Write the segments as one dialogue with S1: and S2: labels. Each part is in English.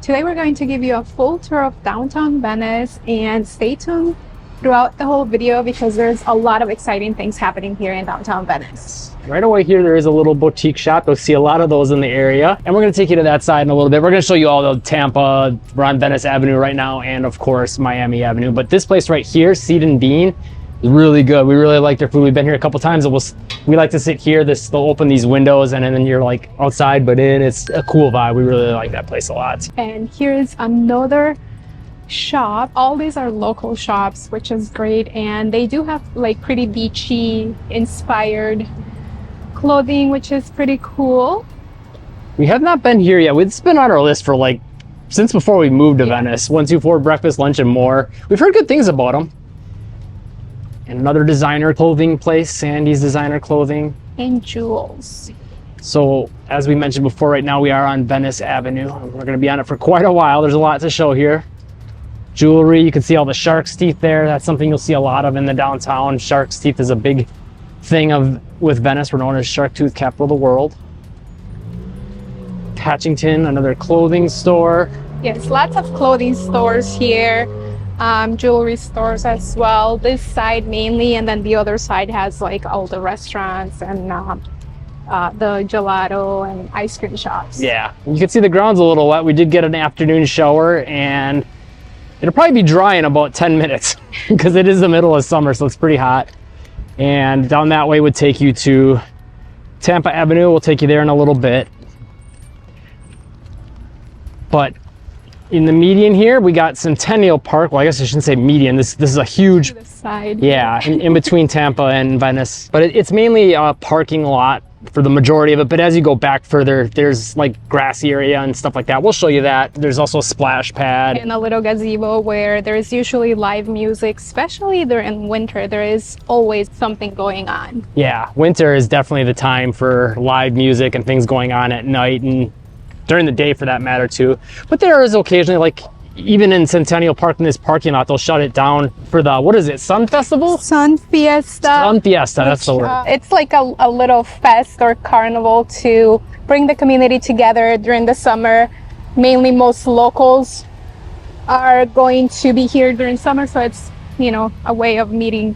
S1: Today we're going to give you a full tour of downtown Venice, and stay tuned throughout the whole video because there's a lot of exciting things happening here in downtown Venice.
S2: Right away here, there is a little boutique shop. You'll see a lot of those in the area. And we're gonna take you to that side in a little bit. We're gonna show you all the Tampa. We're on Venice Avenue right now, and of course, Miami Avenue. But this place right here, Seed and Bean, is really good. We really like their food. We've been here a couple times. We like to sit here. They'll open these windows and then you're like outside, but in. It's a cool vibe. We really like that place a lot.
S1: And here's another shop. All these are local shops, which is great. And they do have like pretty beachy inspired clothing, which is pretty cool.
S2: We have not been here yet. It's been on our list for like since before we moved to Venice. 124 breakfast, lunch, and more. We've heard good things about them. And another designer clothing place, Sandy's Designer Clothing.
S1: And jewels.
S2: So as we mentioned before, right now we are on Venice Avenue. We're going to be on it for quite a while. There's a lot to show here. Jewelry, you can see all the shark's teeth there. That's something you'll see a lot of in the downtown. Shark's teeth is a big thing with Venice. We're known as Shark Tooth Capital of the world. Hatchington, another clothing store.
S1: Yes, lots of clothing stores here. Jewelry stores as well. This side mainly, and then the other side has like all the restaurants and the gelato and ice cream shops.
S2: Yeah, you can see the ground's a little wet. We did get an afternoon shower, and it'll probably be dry in about 10 minutes because it is the middle of summer, so it's pretty hot. And down that way would take you to Tampa Avenue. We'll take you there in a little bit. But in the median here, we got Centennial Park. Well, I guess I shouldn't say median. This is a huge
S1: side.
S2: Yeah, in between Tampa and Venice. But it's mainly a parking lot for the majority of it. But as you go back further, there's like grassy area and stuff like that. We'll show you that. There's also a splash pad.
S1: And a little gazebo where there's usually live music, especially during winter. There is always something going on.
S2: Yeah, winter is definitely the time for live music and things going on at night and during the day for that matter too. But there is occasionally, like even in Centennial Park in this parking lot, they'll shut it down for the, what is it, Sun Festival?
S1: Sun Fiesta.
S2: Sun Fiesta, that's the word.
S1: It's like a little fest or carnival to bring the community together during the summer. Mainly most locals are going to be here during summer, so it's, you know, a way of meeting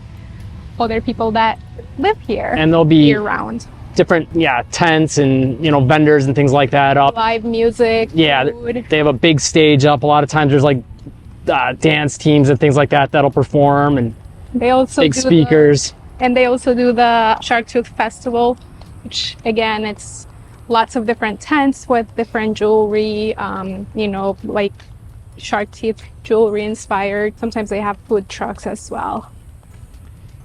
S1: other people that live here.
S2: And there'll be
S1: year-round.
S2: Different tents and vendors and things like that up.
S1: Live music,
S2: food. They have a big stage up. A lot of times there's like dance teams and things like that that'll perform, and
S1: they also
S2: big speakers.
S1: And they also do the Shark Tooth Festival, which again, it's lots of different tents with different jewelry, like shark teeth jewelry inspired. Sometimes they have food trucks as well.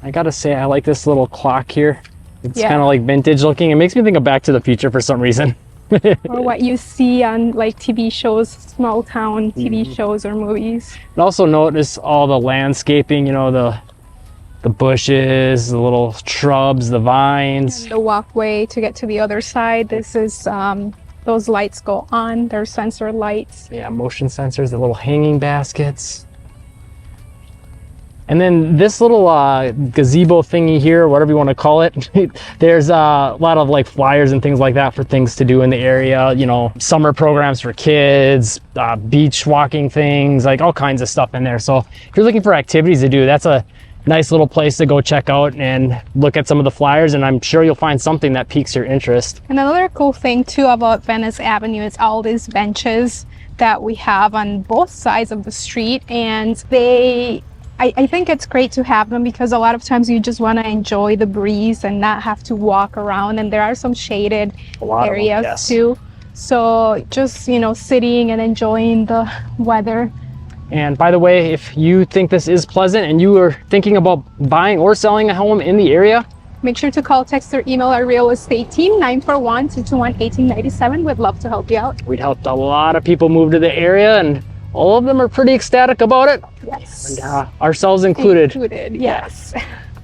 S2: I gotta say, I like this little clock here. It's kind of like vintage looking. It makes me think of Back to the Future for some reason.
S1: Or what you see on like TV shows, small town TV shows or movies.
S2: And also notice all the landscaping, the bushes, the little shrubs, the vines.
S1: And the walkway to get to the other side. This is, those lights go on. They're sensor lights.
S2: Yeah, motion sensors, the little hanging baskets. And then this little gazebo thingy here, whatever you want to call it, there's a lot of like flyers and things like that for things to do in the area, summer programs for kids, beach walking things, like all kinds of stuff in there. So if you're looking for activities to do, that's a nice little place to go check out and look at some of the flyers, and I'm sure you'll find something that piques your interest.
S1: And another cool thing too about Venice Avenue is all these benches that we have on both sides of the street, and I think it's great to have them because a lot of times you just want to enjoy the breeze and not have to walk around, and there are some shaded areas too. So just, sitting and enjoying the weather.
S2: And by the way, if you think this is pleasant and you are thinking about buying or selling a home in the area,
S1: make sure to call, text, or email our real estate team, 941-221-1897. We'd love to help you out.
S2: We've helped a lot of people move to the area, and all of them are pretty ecstatic about it.
S1: Yes.
S2: And ourselves included.
S1: Yes.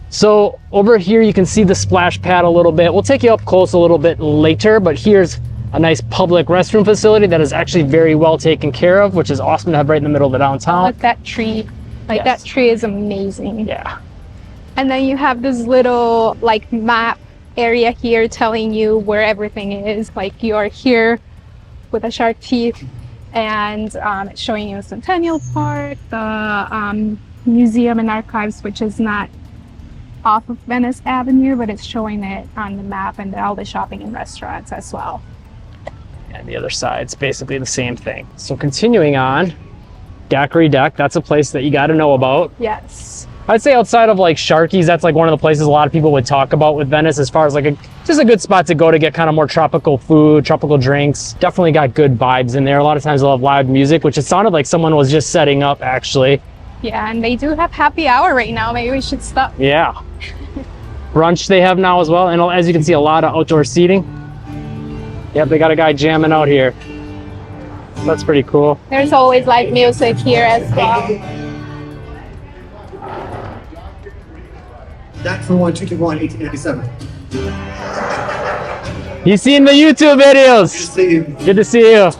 S2: So over here you can see the splash pad a little bit. We'll take you up close a little bit later, but here's a nice public restroom facility that is actually very well taken care of, which is awesome to have right in the middle of the downtown.
S1: With that tree. That tree is amazing.
S2: Yeah.
S1: And then you have this little map area here telling you where everything is. Like you're here with a shark teeth and it's showing you Centennial Park, the Museum and Archives, which is not off of Venice Avenue, but it's showing it on the map, and all the shopping and restaurants as well.
S2: And the other side's basically the same thing. So continuing on, Daiquiri Deck, that's a place that you got to know about.
S1: Yes.
S2: I'd say outside of like Sharky's, that's like one of the places a lot of people would talk about with Venice as far as like just a good spot to go to get kind of more tropical food, tropical drinks. Definitely got good vibes in there. A lot of times they'll have live music, which it sounded like someone was just setting up actually.
S1: Yeah, and they do have happy hour right now. Maybe we should stop.
S2: Yeah. Brunch they have now as well. And as you can see, a lot of outdoor seating. Yep, they got a guy jamming out here. That's pretty cool.
S1: There's always live music here as well.
S3: That for 1221, 1897.
S2: He's seen the YouTube videos. Good to see you.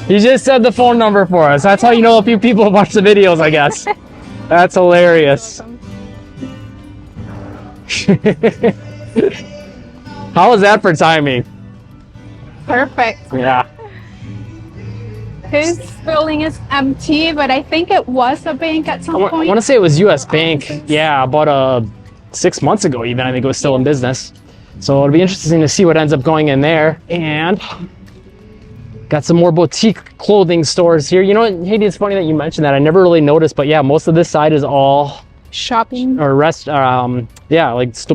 S2: He just said the phone number for us. That's how you know a few people watch the videos, I guess. That's hilarious. How was that for timing?
S1: Perfect.
S2: Yeah.
S1: This building is empty, but I think it was a bank at some
S2: I
S1: point.
S2: want to say it was US Bank. Yeah, about 6 months ago even. I think it was still in business. So it'll be interesting to see what ends up going in there. And got some more boutique clothing stores here. You know what, Haiti, it's funny that you mentioned that. I never really noticed, but yeah, most of this side is all
S1: shopping
S2: or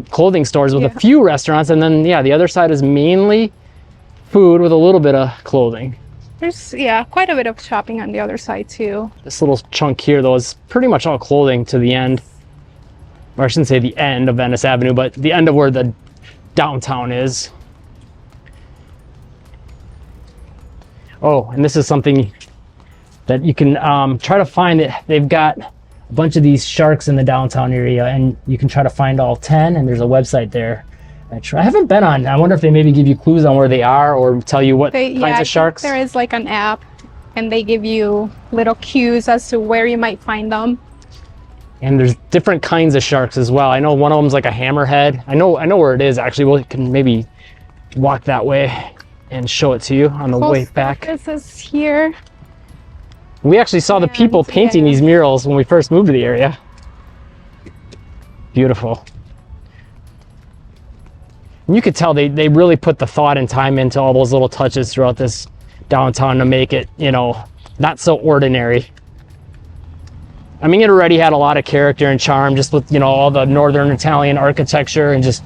S2: clothing stores with a few restaurants. And then, yeah, the other side is mainly food with a little bit of clothing.
S1: There's, quite a bit of shopping on the other side too.
S2: This little chunk here, though, is pretty much all clothing to the end. Or I shouldn't say the end of Venice Avenue, but the end of where the downtown is. Oh, and this is something that you can try to find it. They've got a bunch of these sharks in the downtown area, and you can try to find all 10, and there's a website there. I haven't been on. I wonder if they maybe give you clues on where they are or tell you what kinds of sharks.
S1: There is like an app, and they give you little cues as to where you might find them.
S2: And there's different kinds of sharks as well. I know one of them's like a hammerhead. I know where it is actually. We can maybe walk that way and show it to you on the way back.
S1: This is here.
S2: We actually saw the people painting these murals when we first moved to the area. Beautiful. And you could tell they really put the thought and time into all those little touches throughout this downtown to make it, you know, not so ordinary. I mean, it already had a lot of character and charm just with, you know, all the Northern Italian architecture and just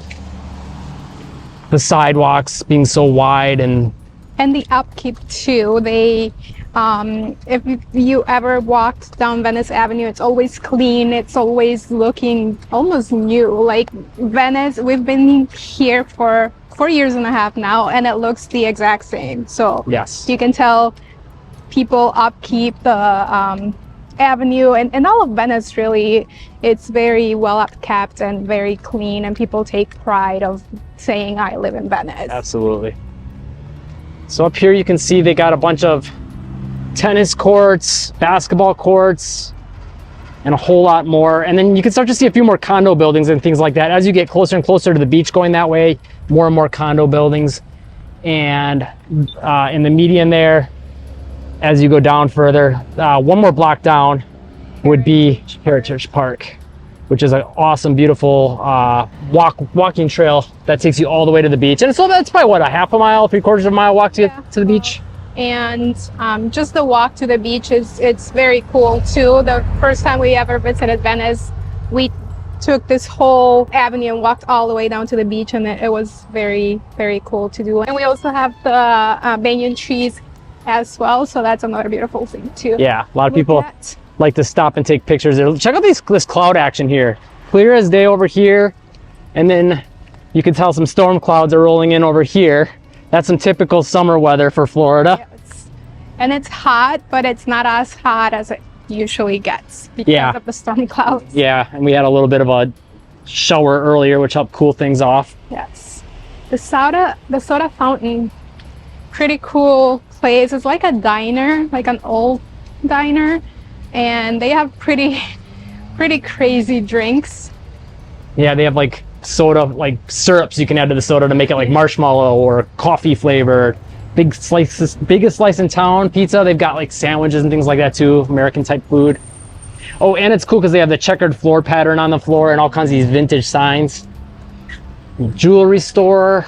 S2: the sidewalks being so wide and
S1: the upkeep too. They if you ever walked down Venice Avenue, it's always clean. It's always looking almost new. Like Venice, we've been here for 4 years and a half now, and it looks the exact same. So
S2: yes,
S1: you can tell people upkeep the avenue and all of Venice. Really, it's very well upkept and very clean, and people take pride of saying I live in Venice.
S2: Absolutely. So up here you can see they got a bunch of tennis courts, basketball courts, and a whole lot more. And then you can start to see a few more condo buildings and things like that. As you get closer and closer to the beach going that way, more and more condo buildings. And in the median there, as you go down further, one more block down would be Heritage Park, which is an awesome, beautiful walking trail that takes you all the way to the beach. And so that's probably what, a half a mile, 3/4 of a mile walk to get to the beach.
S1: And just the walk to the beach it's very cool too. The first time we ever visited Venice, we took this whole avenue and walked all the way down to the beach, and it was very, very cool to do. And we also have the banyan trees as well, so that's another beautiful thing too.
S2: Yeah, a lot of people like to stop and take pictures there. Check out this cloud action here. Clear as day over here, and then you can tell some storm clouds are rolling in over here. That's some typical summer weather for Florida.
S1: Yes. And it's hot, but it's not as hot as it usually gets because of the storm clouds.
S2: Yeah, and we had a little bit of a shower earlier, which helped cool things off.
S1: Yes. The soda fountain, pretty cool place. It's like a diner, like an old diner, and they have pretty crazy drinks.
S2: Yeah, they have like soda, like syrups you can add to the soda to make it like marshmallow or coffee flavored. biggest slice in town pizza. They've got like sandwiches and things like that too, American type food. Oh, and it's cool because they have the checkered floor pattern on the floor and all kinds of these vintage signs. Jewelry store.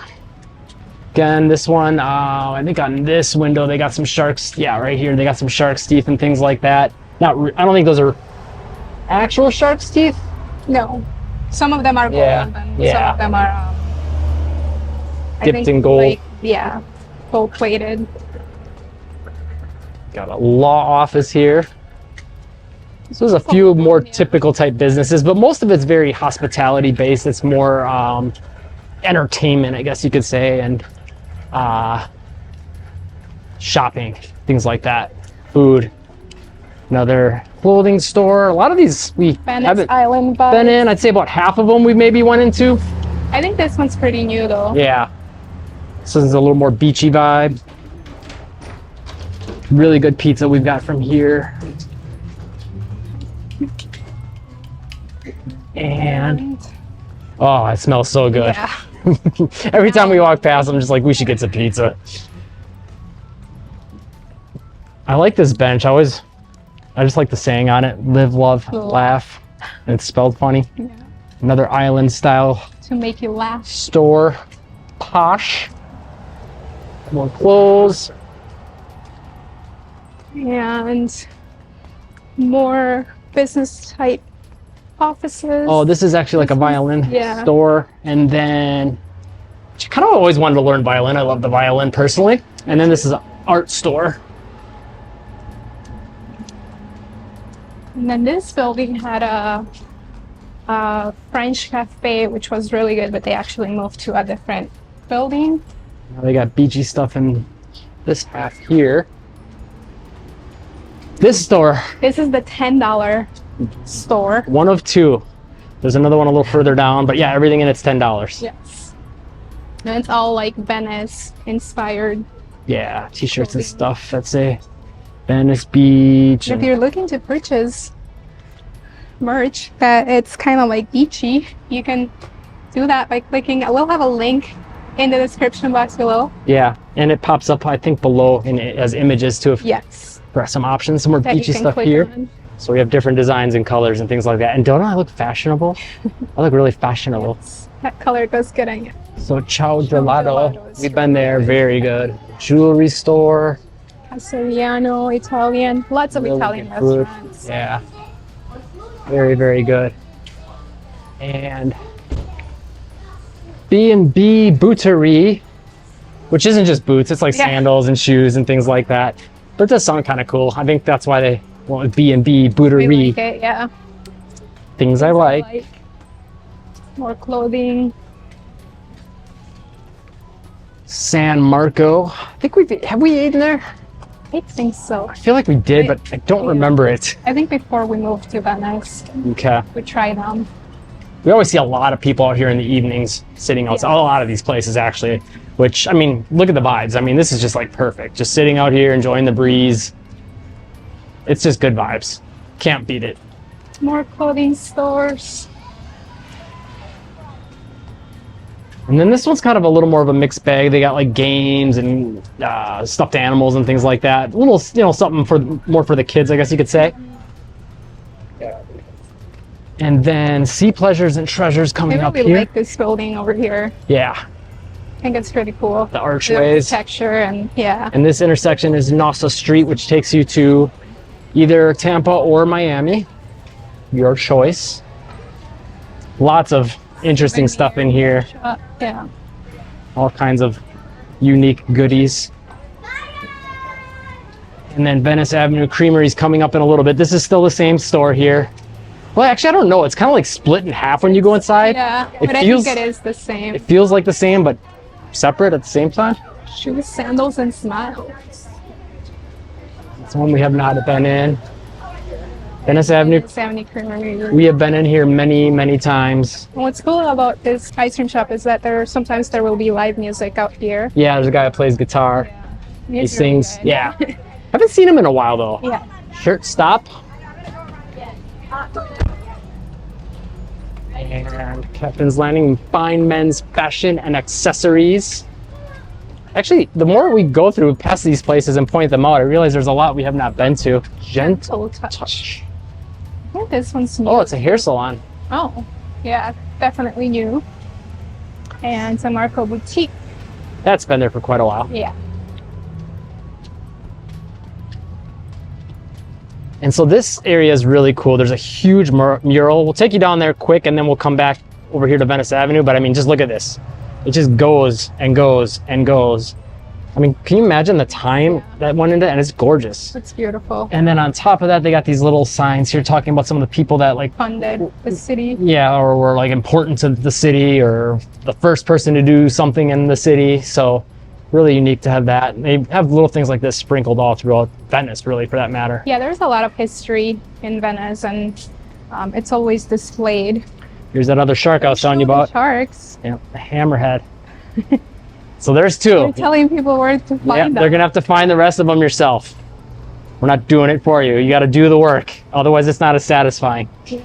S2: Again, this one, I think on this window they got some sharks. Yeah, right here they got some shark's teeth and things like that. I don't think those are actual shark's teeth.
S1: No, some of them are gold,
S2: Yeah,
S1: and
S2: yeah.
S1: some of them are
S2: Dipped in gold.
S1: Like, yeah, gold plated.
S2: Got a law office here. So there's a few more typical type businesses, but most of it's very hospitality based. It's more entertainment, I guess you could say, and shopping, things like that. Food. Another clothing store. A lot of these we
S1: Venice
S2: haven't
S1: Island vibes.
S2: been in. I'd say about half of them we maybe went into.
S1: I think this one's pretty new though.
S2: Yeah. So there's a little more beachy vibe. Really good pizza we've got from here. And oh, it smells so good.
S1: Yeah.
S2: Every time we walk past, I'm just like, we should get some pizza. I like this bench. I just like the saying on it: live, love, laugh. And it's spelled funny.
S1: Yeah.
S2: Another island style
S1: To make you laugh.
S2: store. Posh. More clothes.
S1: And more business type offices.
S2: Oh, this is actually like a violin
S1: Yeah.
S2: store. And then I kind of always wanted to learn violin. I love the violin personally. And then this is an art store.
S1: And then this building had a French cafe, which was really good, but they actually moved to a different building.
S2: Now they got beachy stuff in this half here. This store,
S1: This is the $10 store.
S2: one of two. There's another one a little further down, but yeah, everything in it's $10.
S1: Yes. And it's all like Venice inspired.
S2: Yeah, t-shirts and stuff that say Venice Beach.
S1: If
S2: And,
S1: you're looking to purchase merch that it's kind of like beachy, you can do that by clicking. We'll have a link in the description box below.
S2: yeah, and it pops up, I think, below as images too.
S1: Yes.
S2: For some options, some more
S1: That you
S2: beachy
S1: can
S2: stuff
S1: click
S2: here.
S1: on.
S2: So we have different designs and colors and things like that. And don't I look fashionable? I look really fashionable.
S1: That color goes good on you.
S2: So Ciao
S1: Gelato
S2: Gelato,
S1: is
S2: we've been there, very good. Jewelry store.
S1: Casariano, Italian, lots of
S2: Really
S1: Italian
S2: good food.
S1: restaurants.
S2: Yeah. Very, very good. And B&B Bootery, which isn't just boots, it's like
S1: Yeah.
S2: sandals and shoes and things like that. But it does sound kind of cool. I think that's why they went with B&B
S1: We
S2: Bootery.
S1: like it, yeah.
S2: Things I like.
S1: More clothing.
S2: San Marco. I think have we eaten there?
S1: I think so.
S2: I feel like we did, but I don't remember it.
S1: I think before we moved to Venice,
S2: Okay.
S1: we tried them.
S2: We always see a lot of people out here in the evenings sitting outside.
S1: Yeah.
S2: A lot of these places actually, which, I mean, look at the vibes. I mean, this is just like perfect. Just sitting out here, enjoying the breeze. It's just good vibes. Can't beat it.
S1: More clothing stores.
S2: And then this one's kind of a little more of a mixed bag. They got like games and stuffed animals and things like that. A little, something more for the kids, I guess you could say. And then Sea Pleasures and Treasures coming
S1: I
S2: up
S1: really
S2: here.
S1: like this building over here.
S2: Yeah,
S1: I think it's pretty cool.
S2: the archways.
S1: Texture and yeah.
S2: And this intersection is Nassau Street, which takes you to either Tampa or Miami. Your choice. Lots of interesting stuff in here.
S1: Yeah.
S2: All kinds of unique goodies. And then Venice Avenue Creamery is coming up in a little bit. This is still the same store here. Well, actually, I don't know. It's kind of like split in half when you go inside.
S1: Yeah,
S2: It
S1: but
S2: feels-
S1: I think it is the same.
S2: It feels like the same, but separate at the same time.
S1: Shoes, sandals, and smiles.
S2: It's one we have not been in. Venice Avenue.
S1: Venice Avenue Creamery.
S2: We have been in here many, many times.
S1: What's cool about this ice cream shop is that sometimes there will be live music out here.
S2: Yeah, there's a guy that plays guitar. He
S1: It's really
S2: sings.
S1: good.
S2: Yeah. Haven't seen him in a while though.
S1: Yeah.
S2: Shirt stop. And Captain's Landing, fine men's fashion and accessories. Actually, the more we go through past these places and point them out, I realize there's a lot we have not been to. Gentle Touch.
S1: I think this one's new.
S2: Oh, it's a hair salon.
S1: Oh, yeah, definitely new. And San Marco Boutique.
S2: That's been there for quite a while.
S1: Yeah.
S2: And so this area is really cool. There's a huge mural. We'll take you down there quick and then we'll come back over here to Venice Avenue. But I mean, just look at this. It just goes and goes and goes. I mean, can you imagine the time that went into it? And it's gorgeous.
S1: It's beautiful.
S2: And then on top of that, they got these little signs here talking about some of the people that like
S1: Funded the city.
S2: yeah, or were like important to the city or the first person to do something in the city. So really unique to have that. And they have little things like this sprinkled all throughout Venice, really, for that matter.
S1: Yeah, there's a lot of history in Venice, and it's always displayed.
S2: Here's that other shark I was telling you about.
S1: Sharks.
S2: Yeah, the hammerhead. So there's two.
S1: You're telling people where to find them.
S2: They're gonna have to find the rest of them yourself. We're not doing it for you. You got to do the work. Otherwise, it's not as satisfying.
S1: Yeah.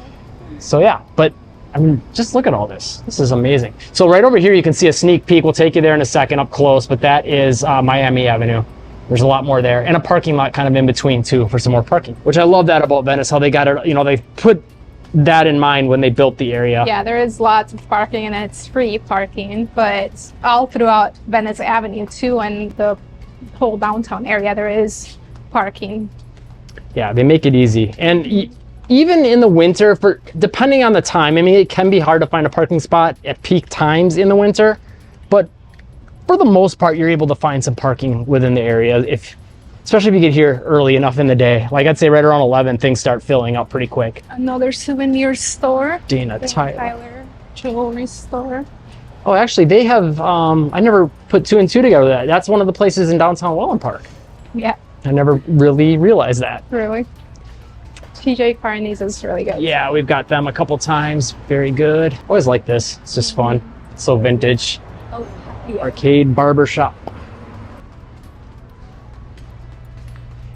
S2: So yeah, but I mean, just look at all this. This is amazing. So right over here, you can see a sneak peek. We'll take you there in a second up close, but that is Miami Avenue. There's a lot more there, and a parking lot kind of in between too for some more parking, which I love that about Venice, how they got it, you know, they put that in mind when they built the area.
S1: Yeah, there is lots of parking, and it's free parking, but all throughout Venice Avenue too, and the whole downtown area, there is parking.
S2: Yeah, they make it easy. And even in the winter, depending on the time, I mean, it can be hard to find a parking spot at peak times in the winter, but for the most part, you're able to find some parking within the area, especially if you get here early enough in the day. Like I'd say right around 11, things start filling up pretty quick.
S1: Another souvenir store.
S2: Dana
S1: The
S2: Tyler.
S1: Tyler jewelry store.
S2: Oh, actually, they have, I never put two and two together. That's one of the places in downtown Welland Park.
S1: Yeah,
S2: I never really realized that.
S1: really. TJ Carney's is really good.
S2: Yeah, we've got them a couple times. Very good. Always like this. It's just fun. It's so vintage.
S1: Oh, yeah.
S2: Arcade barber shop.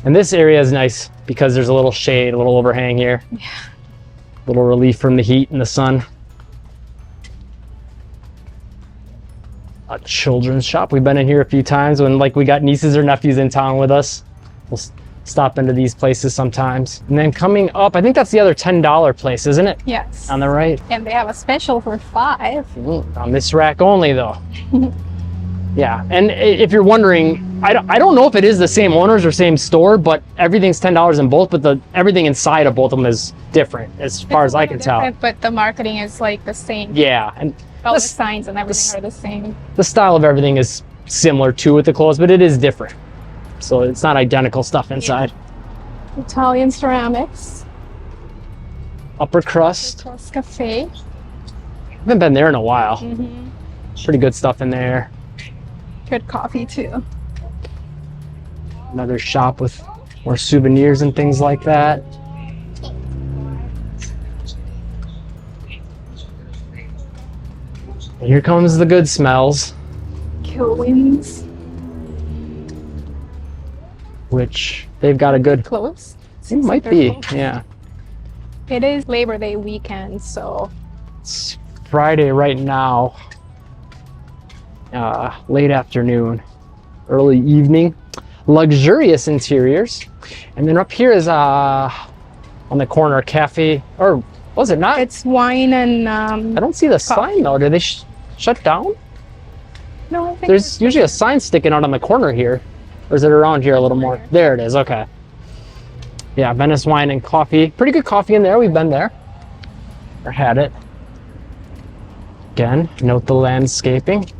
S2: And this area is nice because there's a little shade, a little overhang here.
S1: Yeah.
S2: A little relief from the heat and the sun. A children's shop. We've been in here a few times when like we got nieces or nephews in town with us. We'll stop into these places sometimes. And then coming up, I think that's the other $10 place, isn't it?
S1: Yes.
S2: On the right.
S1: And they have a special for $5.
S2: On this rack only though. Yeah, and if you're wondering, I don't know if it is the same owners or same store, but everything's $10 in both, but everything inside of both of them is different as far as I can tell.
S1: But the marketing is like the same.
S2: Yeah, and
S1: All the signs and everything are the same.
S2: the style of everything is similar too with the clothes, but it is different. So it's not identical stuff inside.
S1: Yeah. Italian ceramics.
S2: Upper Crust.
S1: Crust Cafe.
S2: Haven't been there in a while.
S1: Mm-hmm.
S2: Pretty good stuff in there.
S1: Good coffee too.
S2: Another shop with more souvenirs and things like that. And here comes the good smells,
S1: Kilwins.
S2: which they've got a good.
S1: Close.
S2: It might be, yeah.
S1: It is Labor Day weekend, so
S2: It's Friday right now. Late afternoon, early evening. Luxurious interiors. And then up here is on the corner cafe, or was it not?
S1: it's wine and
S2: I don't see the sign though. Did they shut down?
S1: no, I think
S2: There's usually a sign sticking out on the corner here. Or is it around here a little more? There it is, okay. Yeah, Venice Wine and Coffee. Pretty good coffee in there, we've been there. Or had it. Again, note the landscaping.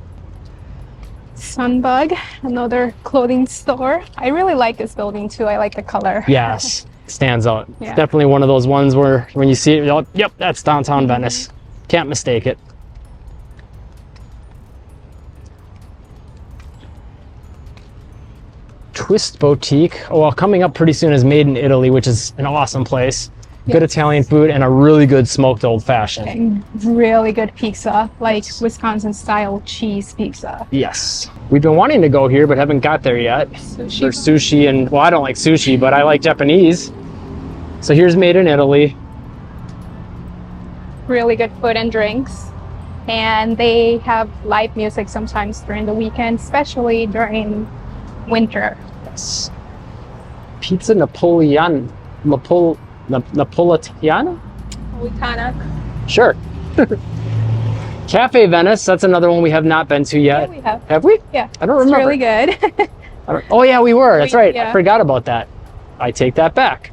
S1: Sunbug, another clothing store. I really like this building too. I like the color.
S2: Yes, stands out.
S1: Yeah.
S2: It's definitely one of those ones where when you see it, you're like, yep, that's downtown Venice. Can't mistake it. Twist Boutique. Oh, well, coming up pretty soon is Made in Italy, which is an awesome place. Good
S1: Yes.
S2: Italian food and a really good smoked old fashioned.
S1: And really good pizza, like Wisconsin style cheese pizza.
S2: Yes. We've been wanting to go here, but haven't got there yet.
S1: Sushi.
S2: There's sushi and, well, I don't like sushi, but I like Japanese. So here's Made in Italy.
S1: Really good food and drinks. and they have live music sometimes during the weekend, especially during winter.
S2: Yes. Pizza Napoleon. Napolitana?
S1: Napolitana.
S2: Sure. Cafe Venice, that's another one we have not been to yet.
S1: Yeah, we have.
S2: Have we?
S1: Yeah.
S2: I don't
S1: It's
S2: remember.
S1: really good.
S2: Oh yeah, we were. That's right.
S1: Yeah.
S2: I forgot about that. I take that back.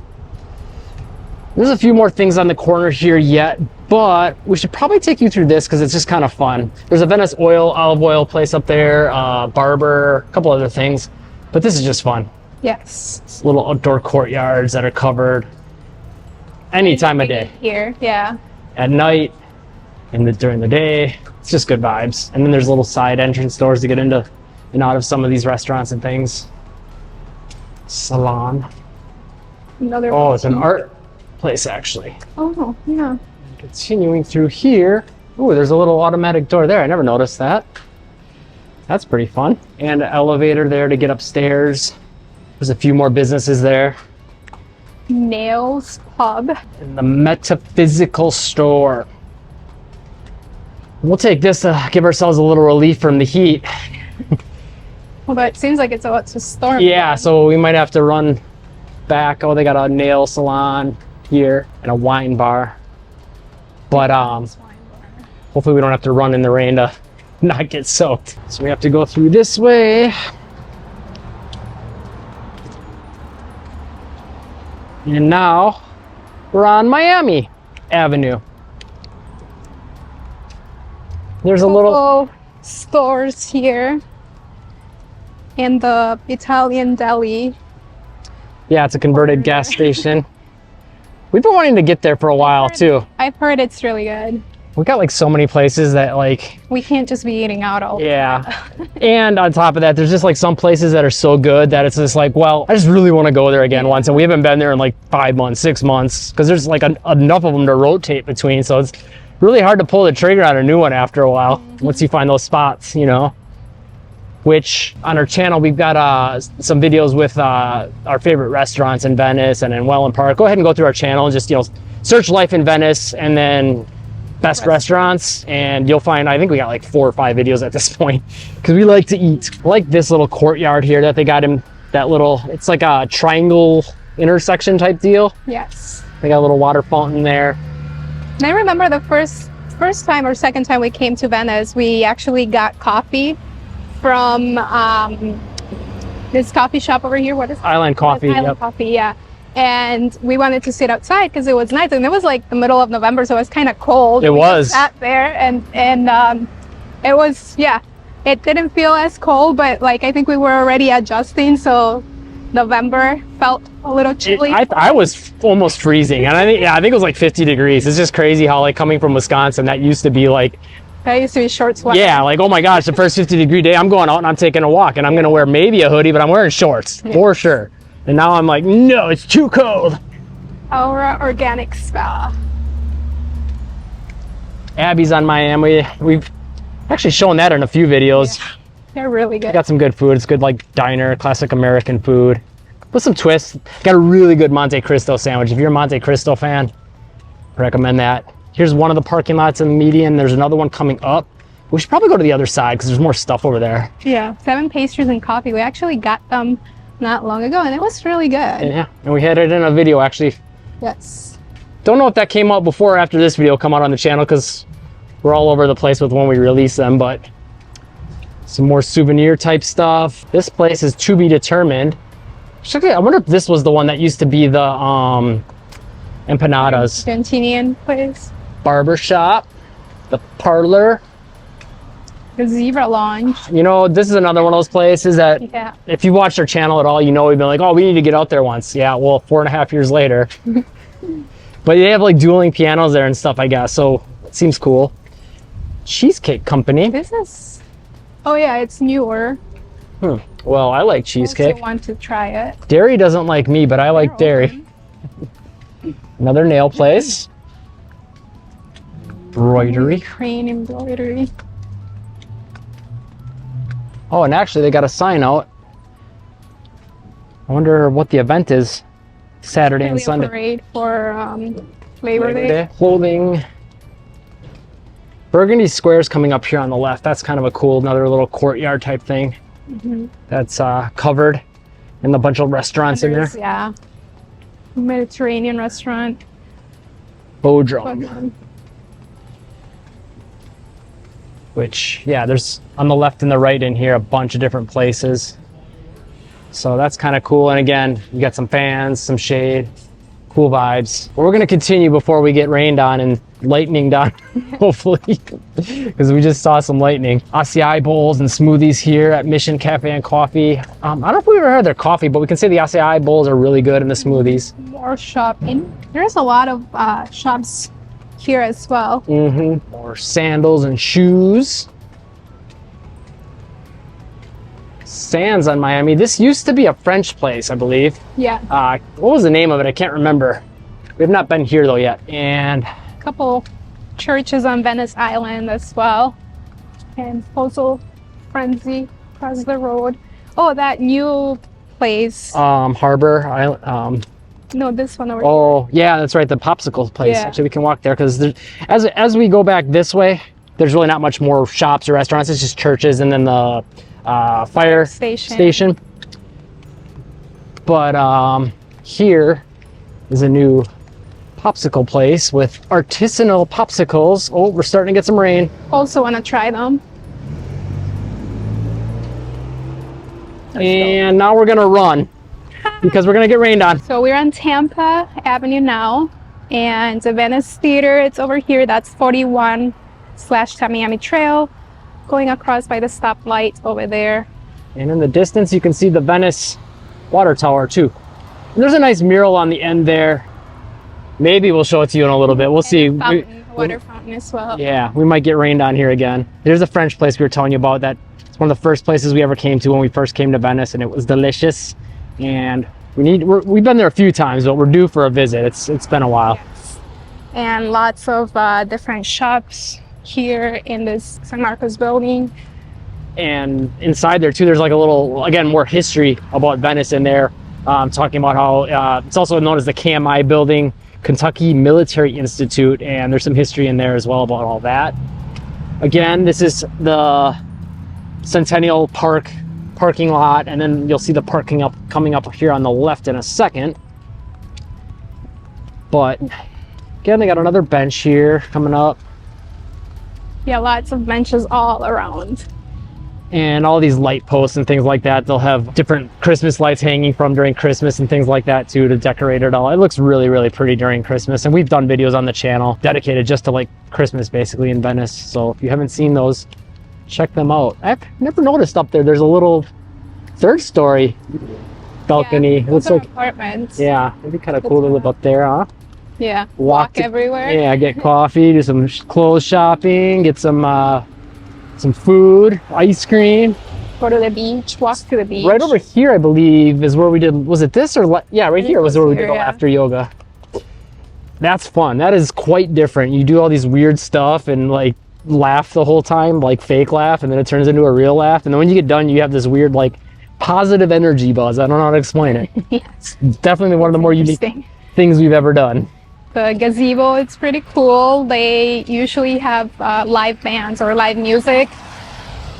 S2: There's a few more things on the corner here yet, but we should probably take you through this because it's just kind of fun. There's a Venice olive oil place up there, barber, a couple other things, but this is just fun.
S1: Yes.
S2: It's little outdoor courtyards that are covered any time of day.
S1: Here, yeah.
S2: At night, during the day, it's just good vibes. And then there's little side entrance doors to get into and out of some of these restaurants and things. Salon.
S1: Another
S2: Oh, it's an art place actually.
S1: Oh, yeah.
S2: Continuing through here. Ooh, there's a little automatic door there. I never noticed that. That's pretty fun. And an elevator there to get upstairs. There's a few more businesses there.
S1: Nails Pub.
S2: And the Metaphysical Store. We'll take this to give ourselves a little relief from the heat.
S1: Although it seems like it's about to storm.
S2: Yeah, so we might have to run back. Oh, they got a nail salon here and a wine bar. But hopefully we don't have to run in the rain to not get soaked. So we have to go through this way. And now we're on Miami Avenue. There's a little
S1: stores here. And the Italian deli.
S2: Yeah, it's a converted gas station. We've been wanting to get there for a while too.
S1: I've heard it's really good.
S2: We got like so many places that like
S1: we can't just be eating out all
S2: yeah. And on top of that, there's just like some places that are so good that it's just like, well, I just really want to go there again once, and we haven't been there in like 5 months, 6 months, because there's like enough of them to rotate between. So it's really hard to pull the trigger on a new one after a while once you find those spots, you know. Which on our channel we've got some videos with our favorite restaurants in Venice and in Welland Park. Go ahead and go through our channel and just search Life in Venice and then best restaurants, and you'll find, I think we got like 4 or 5 videos at this point because we like to eat. I like this little courtyard here that they got in that little, it's like a triangle intersection type deal.
S1: Yes.
S2: They got a little water fountain there.
S1: And I remember the first time or second time we came to Venice, we actually got coffee from this coffee shop over here. What is it?
S2: Island Coffee.
S1: Island Coffee, yeah. And we wanted to sit outside because it was nice, and it was like the middle of November, so it was kind of cold.
S2: It was.
S1: We just sat there, and it was, yeah. It didn't feel as cold, but like I think we were already adjusting, so November felt a little chilly.
S2: I was almost freezing, and I think it was like 50 degrees. It's just crazy how like coming from Wisconsin, that used to be like.
S1: That used to be short sweater.
S2: Yeah, like, oh my gosh, the first 50-degree day, I'm going out and I'm taking a walk, and I'm going to wear maybe a hoodie, but I'm wearing shorts, for sure. And now I'm like, no, it's too cold.
S1: Our organic spa.
S2: Abby's on Miami. We've actually shown that in a few videos.
S1: Yeah, they're really good.
S2: Got some good food. It's good, like, diner, classic American food. With some twists. Got a really good Monte Cristo sandwich. If you're a Monte Cristo fan, recommend that. Here's one of the parking lots in the median. There's another one coming up. We should probably go to the other side because there's more stuff over there.
S1: Yeah, 7 pastries and coffee. We actually got them not long ago, and it was really good.
S2: Yeah, and we had it in a video actually.
S1: Yes.
S2: Don't know if that came out before or after this video come out on the channel because we're all over the place with when we release them, but some more souvenir type stuff. This place is to be determined. I wonder if this was the one that used to be the empanadas.
S1: Argentinian place.
S2: Barber shop, the parlor.
S1: The zebra lounge.
S2: You know, this is another one of those places that if you watched our channel at all, you know we've been like, oh, we need to get out there once. Yeah, well, 4.5 years later. But they have like dueling pianos there and stuff, I guess, so it seems cool. Cheesecake Company.
S1: This is, oh yeah, it's newer.
S2: Well, I like cheesecake.
S1: I also want to try it.
S2: Dairy doesn't like me, but I like dairy. Another nail place. Embroidery.
S1: Crane embroidery.
S2: Oh, and actually they got a sign out. I wonder what the event is. Saturday and Sunday.
S1: Parade for Labor Day.
S2: Clothing. Burgundy Square's coming up here on the left. That's kind of a cool, another little courtyard type thing. That's covered, and a bunch of restaurants in there.
S1: Yeah. Mediterranean restaurant.
S2: Bodrum. Which, yeah, there's on the left and the right in here a bunch of different places. So that's kind of cool. And again, you got some fans, some shade, cool vibes. But we're going to continue before we get rained on and lightning down, hopefully, because we just saw some lightning. Acai bowls and smoothies here at Mission Cafe and Coffee. I don't know if we ever had their coffee, but we can say the acai bowls are really good in the smoothies.
S1: More shopping. There's a lot of shops here as well.
S2: More sandals and shoes. Sands on Miami. This used to be a French place, I believe.
S1: Yeah.
S2: What was the name of it? I can't remember. We have not been here though yet. And
S1: A couple churches on Venice Island as well. And Postal Frenzy across the road. Oh, that new place.
S2: Harbor Island.
S1: No, this one over
S2: Oh, yeah, that's right. The popsicle place.
S1: Yeah.
S2: Actually, we can walk there because as we go back this way, there's really not much more shops or restaurants. It's just churches and then the fire station. But here is a new popsicle place with artisanal popsicles. Oh, we're starting to get some rain.
S1: here. Also want to try them.
S2: And now we're gonna run because we're gonna get rained on.
S1: So we're on Tampa Avenue now, and the Venice Theater, it's over here. That's 41/Tamiami Trail, going across by the stoplight over there.
S2: And in the distance, you can see the Venice water tower too. And there's a nice mural on the end there. Maybe we'll show it to you in a little bit. We'll see.
S1: Water fountain as well.
S2: Yeah, we might get rained on here again. There's a French place we were telling you about that. It's one of the first places we ever came to when we first came to Venice, and it was delicious. And we've been there a few times, but we're due for a visit. It's been a while.
S1: Yes. And lots of different shops here in this San Marcos building.
S2: And inside there too, there's like a little, again, more history about Venice in there. Talking about how it's also known as the KMI building, Kentucky Military Institute, and there's some history in there as well about all that. Again, this is the Centennial Park parking lot, and then you'll see the parking coming up here on the left in a second. But again, they got another bench here coming up.
S1: Yeah, lots of benches all around.
S2: And all these light posts and things like that. They'll have different Christmas lights hanging from during Christmas and things like that too, to decorate it all. It looks really, really pretty during Christmas. And we've done videos on the channel dedicated just to like Christmas basically in Venice. So if you haven't seen those, check them out. I've never noticed up there, there's a little third story balcony.
S1: Yeah,
S2: It looks like
S1: apartments.
S2: Yeah, it'd be kind of cool to live up there, huh?
S1: Yeah, walk everywhere.
S2: Yeah, get coffee, do some clothes shopping, get some food, ice cream.
S1: Go to the beach, walk to the beach.
S2: Right over here, I believe, is where we did, was it this or, yeah, right here was where we did
S1: yeah.
S2: after yoga. That's fun. That is quite different. You do all these weird stuff and like laugh the whole time, like fake laugh, and then it turns into a real laugh. And then when you get done, you have this weird like positive energy buzz. I don't know how to explain it.
S1: Yes.
S2: It's definitely one of the more unique things we've ever done.
S1: The gazebo, it's pretty cool. They usually have live bands or live music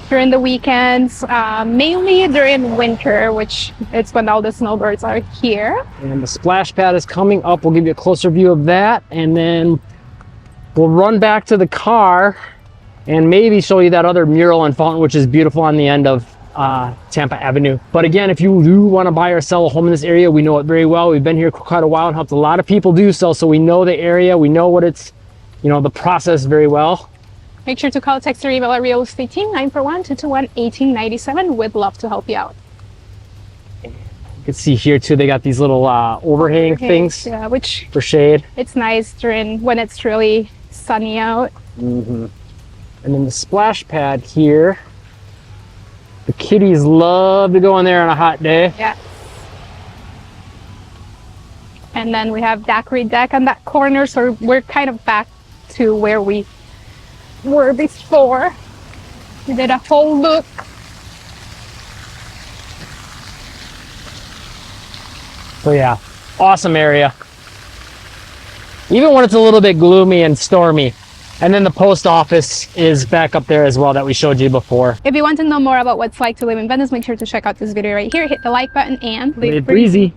S1: during the weekends, mainly during winter, which it's when all the snowbirds are here.
S2: And the splash pad is coming up. We'll give you a closer view of that, and then we'll run back to the car and maybe show you that other mural and fountain, which is beautiful on the end of Tampa Avenue. But again, if you do want to buy or sell a home in this area, we know it very well. We've been here quite a while and helped a lot of people do so. So we know the area, we know what it's, the process very well.
S1: Make sure to call, text, or email our real estate team, 941-221-1897. We'd love to help you out.
S2: You can see here too, they got these little overhang things,
S1: yeah, which
S2: for shade.
S1: It's nice when it's really sunny out.
S2: And then the splash pad here, the kitties love to go in there on a hot day.
S1: Yeah. And then we have daiquiri deck on that corner, so we're kind of back to where we were before. We did a whole look.
S2: So yeah, awesome area. Even when it's a little bit gloomy and stormy, And then the post office is back up there as well that we showed you before.
S1: If you want to know more about what it's like to live in Venice, make sure to check out this video right here. Hit the like button and
S2: Live breezy.